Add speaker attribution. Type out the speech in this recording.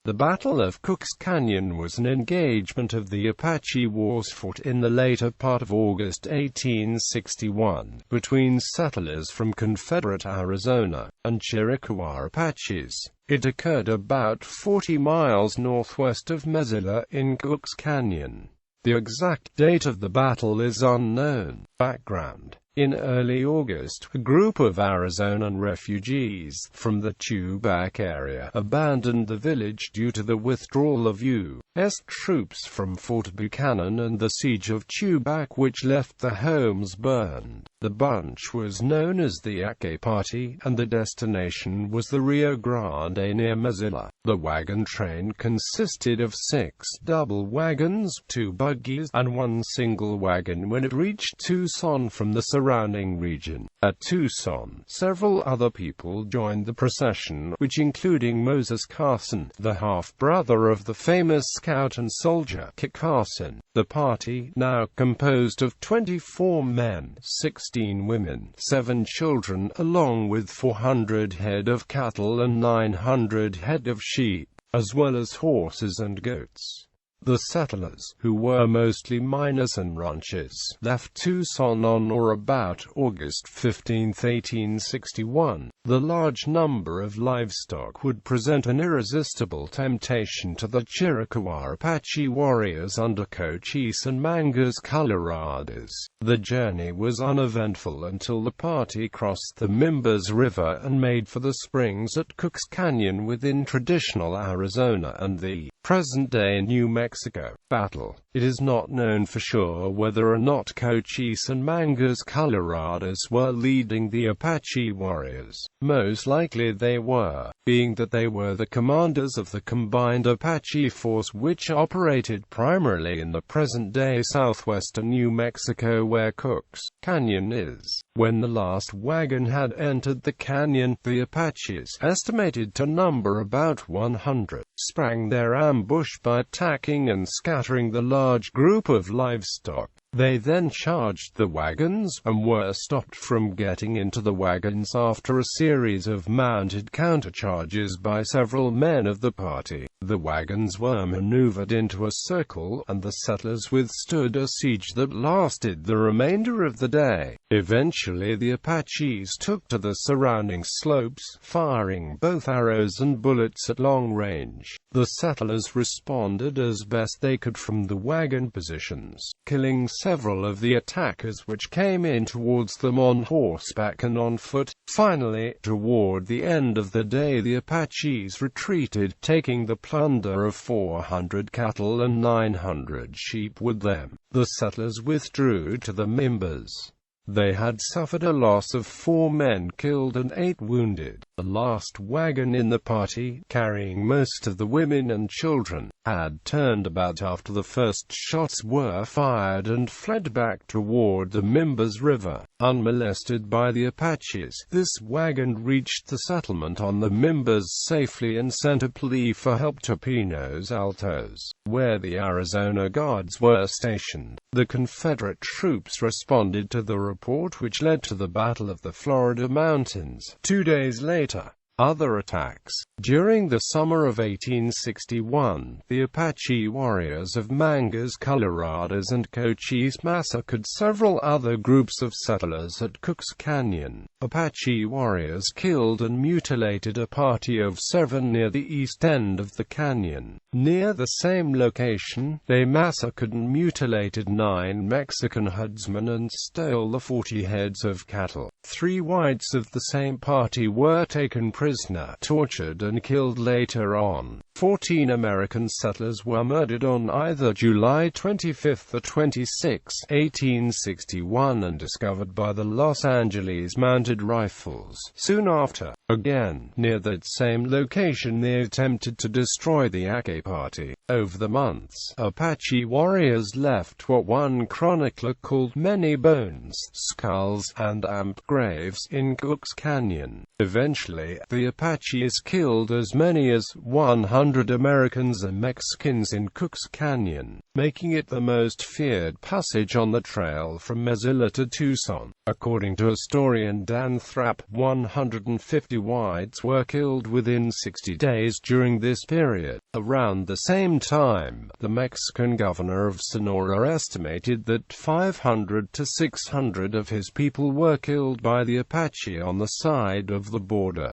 Speaker 1: The Battle of Cookes Canyon was an engagement of the Apache Wars fought in the later part of August 1861, between settlers from Confederate Arizona and Chiricahua Apaches. It occurred about 40 miles northwest of Mesilla in Cookes Canyon. The exact date of the battle is unknown. Background: in early August, a group of Arizonan refugees from the Tubac area abandoned the village due to the withdrawal of U.S. troops from Fort Buchanan and the siege of Tubac, which left their homes burned. The bunch was known as the Apache Party, and the destination was the Rio Grande near Mesilla. The wagon train consisted of 6 double wagons, 2 buggies, and 1 single wagon when it reached Tucson from the surrounding region. At Tucson, several other people joined the procession, which including Moses Carson, the half-brother of the famous scout and soldier Kit Carson. The party, now composed of 24 men, 16 women, 7 children, along with 400 head of cattle and 900 head of sheep, as well as horses and goats. The settlers, who were mostly miners and ranchers, left Tucson on or about August 15, 1861. The large number of livestock would present an irresistible temptation to the Chiricahua Apache warriors under Cochise and Mangus Colorados. The journey was uneventful until the party crossed the Mimbres River and made for the springs at Cookes Canyon within traditional Arizona and the present-day New Mexico. Battle. It is not known for sure whether or not Cochise and Mangus Colorados were leading the Apache warriors. Most likely they were, being that they were the commanders of the combined Apache force which operated primarily in the present-day southwestern New Mexico where Cookes Canyon is. When the last wagon had entered the canyon, the Apaches, estimated to number about 100, sprang their ambush by attacking and scattering the large group of livestock. They then charged the wagons, and were stopped from getting into the wagons after a series of mounted countercharges by several men of the party. The wagons were maneuvered into a circle, and the settlers withstood a siege that lasted the remainder of the day. Eventually the Apaches took to the surrounding slopes, firing both arrows and bullets at long range. The settlers responded as best they could from the wagon positions, killing several of the attackers which came in towards them on horseback and on foot. Finally, toward the end of the day the Apaches retreated, taking the plunder of 400 cattle and 900 sheep with them. The settlers withdrew to the Mimbres. They had suffered a loss of 4 men killed and 8 wounded. The last wagon in the party, carrying most of the women and children, had turned about after the first shots were fired and fled back toward the Mimbres River, unmolested by the Apaches. This wagon reached the settlement on the Mimbres safely and sent a plea for help to Pinos Altos, where the Arizona Guards were stationed. The Confederate troops responded to the report, which led to the Battle of the Florida Mountains 2 days later. Other attacks. During the summer of 1861, the Apache warriors of Mangus Colorados and Cochise massacred several other groups of settlers at Cookes Canyon. Apache warriors killed and mutilated a party of 7 near the east end of the canyon. Near the same location, they massacred and mutilated 9 Mexican herdsmen and stole the 40 heads of cattle. 3 whites of the same party were taken prisoner, tortured and killed later on. 14 American settlers were murdered on either July 25 or 26, 1861 and discovered by the Los Angeles Mounted Rifles. Soon after, again, near that same location they attempted to destroy the Apache Party. Over the months, Apache warriors left what one chronicler called many bones, skulls, and amp graves in Cookes Canyon. Eventually, the Apaches killed as many as 100 100 Americans and Mexicans in Cookes Canyon, making it the most feared passage on the trail from Mesilla to Tucson. According to historian Dan Thrapp, 150 whites were killed within 60 days during this period. Around the same time, the Mexican governor of Sonora estimated that 500 to 600 of his people were killed by the Apache on the side of the border.